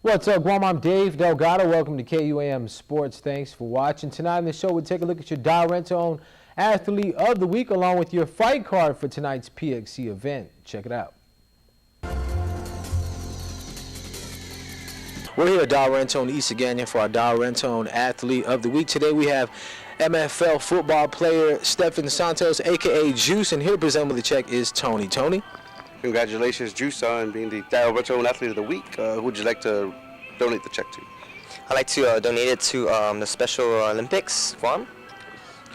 What's up, Guam? I'm Dave Delgado. Welcome to KUAM Sports. Thanks for watching. Tonight on the show, we'll take a look at your Rent-A-Own Athlete of the Week, along with your fight card for tonight's PXC event. Check it out. We're here at Rent-A-Own East Gagnon for our Rent-A-Own Athlete of the Week. Today we have MFL football player Stephen Santos, a.k.a. Juice, and here to present with the check is Tony. Tony? Congratulations, Juice, on being the Rent-A-Own Athlete of the Week. Who would you like to donate the check to? I'd like to donate it to the Special Olympics, Guam.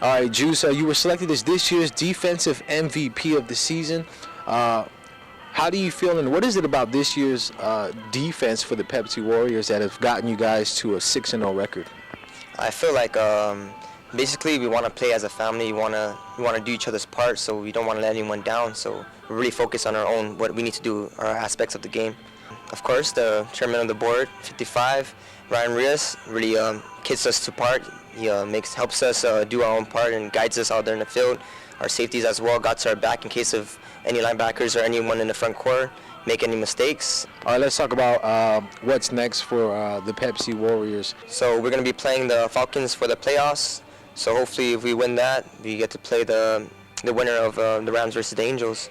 All right, Juice, you were selected as this year's Defensive MVP of the season. How do you feel, and what is it about this year's defense for the Pepsi Warriors that have gotten you guys to a 6-0 record? I feel like basically we want to play as a family. We want to do each other's part, so we don't want to let anyone down. So we really focus on our own, what we need to do, our aspects of the game. Of course, the chairman of the board, 55, Ryan Rios, really kicks us to part. He helps us do our own part and guides us out there in the field. Our safeties as well got to our back in case of any linebackers or anyone in the front court make any mistakes. All right, let's talk about what's next for the Pepsi Warriors. So we're going to be playing the Falcons for the playoffs. So hopefully if we win that, we get to play the winner of the Rams versus the Angels.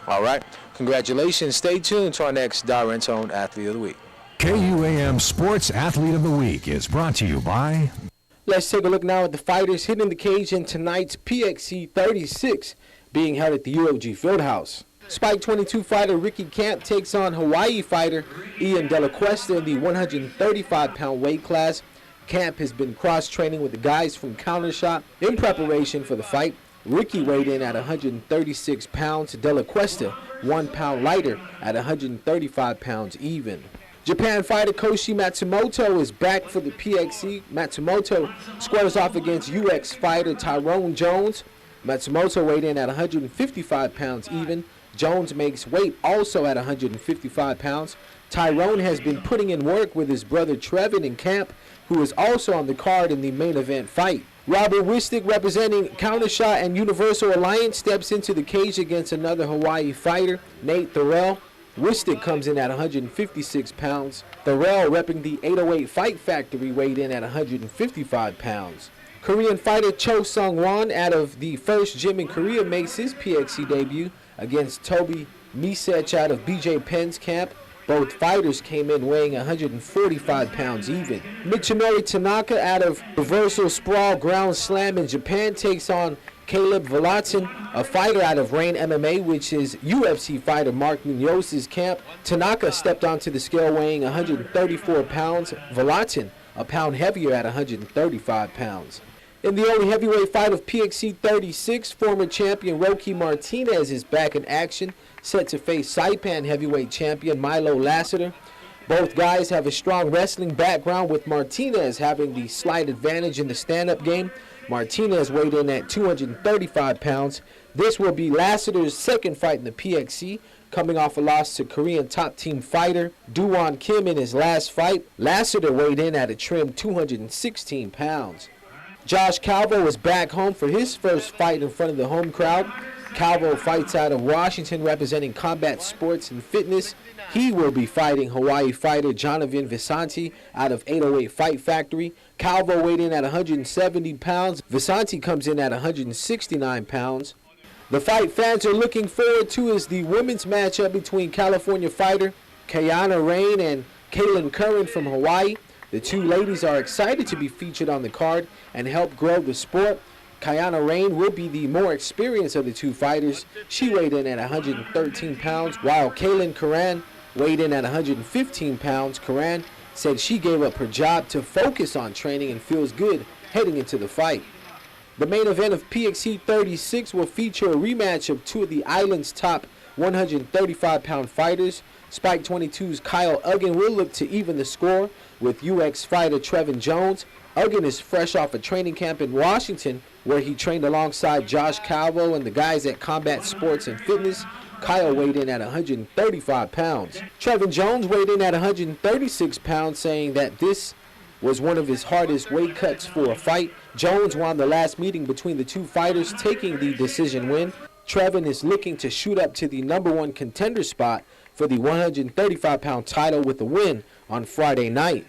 All right. Congratulations. Stay tuned to our next Rent-A-Own Athlete of the Week. KUAM Sports Athlete of the Week is brought to you by... Let's take a look now at the fighters hitting the cage in tonight's PXC 36 being held at the UOG Fieldhouse. Spike 22 fighter Ricky Camp takes on Hawaii fighter Ian De La Cuesta in the 135-pound weight class. Camp has been cross-training with the guys from Countershot in preparation for the fight. Ricky weighed in at 136 pounds. De La Cuesta 1 pound lighter at 135 pounds even. Japan fighter Koshi Matsumoto is back for the PXC. Matsumoto squares off against UX fighter Tyrone Jones. Matsumoto weighed in at 155 pounds even. Jones makes weight also at 155 pounds. Tyrone has been putting in work with his brother Trevin in camp, who is also on the card in the main event fight. Robert Wistic, representing Countershot and Universal Alliance, steps into the cage against another Hawaii fighter, Nate Thorell. Wistic comes in at 156 pounds. Thorell, repping the 808 Fight Factory, weighed in at 155 pounds. Korean fighter Cho Sung-won out of the first gym in Korea makes his PXC debut against Toby Misech out of BJ Penn's camp. Both fighters came in weighing 145 pounds even. Michinori Tanaka out of Reversal Sprawl Ground Slam in Japan takes on Caleb Volatin, a fighter out of Reign MMA, which is UFC fighter Mark Munoz's camp. Tanaka stepped onto the scale weighing 134 pounds. Volatin, a pound heavier at 135 pounds. In the only heavyweight fight of PXC 36, former champion Roque Martinez is back in action, set to face Saipan heavyweight champion Milo Lassiter. Both guys have a strong wrestling background, with Martinez having the slight advantage in the stand-up game. Martinez weighed in at 235 pounds. This will be Lassiter's second fight in the PXC, coming off a loss to Korean top-team fighter Doo-won Kim in his last fight. Lassiter weighed in at a trim 216 pounds. Josh Calvo is back home for his first fight in front of the home crowd. Calvo fights out of Washington, representing Combat Sports and Fitness. He will be fighting Hawaii fighter Jonathan Visanti out of 808 Fight Factory. Calvo weighed in at 170 pounds. Visanti comes in at 169 pounds. The fight fans are looking forward to is the women's matchup between California fighter Kayana Rain and Kaylin Curran from Hawaii. The two ladies are excited to be featured on the card and help grow the sport. Kayana Rain will be the more experienced of the two fighters. She weighed in at 113 pounds, while Kaylin Curran weighed in at 115 pounds. Curran said she gave up her job to focus on training and feels good heading into the fight. The main event of PXC 36 will feature a rematch of two of the island's top 135-pound fighters. Spike 22's Kyle Uggan will look to even the score with UX fighter Trevin Jones. Uggan is fresh off a training camp in Washington, where he trained alongside Josh Calvo and the guys at Combat Sports and Fitness. Kyle weighed in at 135 pounds. Trevin Jones weighed in at 136 pounds, saying that this was one of his hardest weight cuts for a fight. Jones won the last meeting between the two fighters, taking the decision win. Trevin is looking to shoot up to the #1 contender spot for the 135-pound title with a win on Friday night.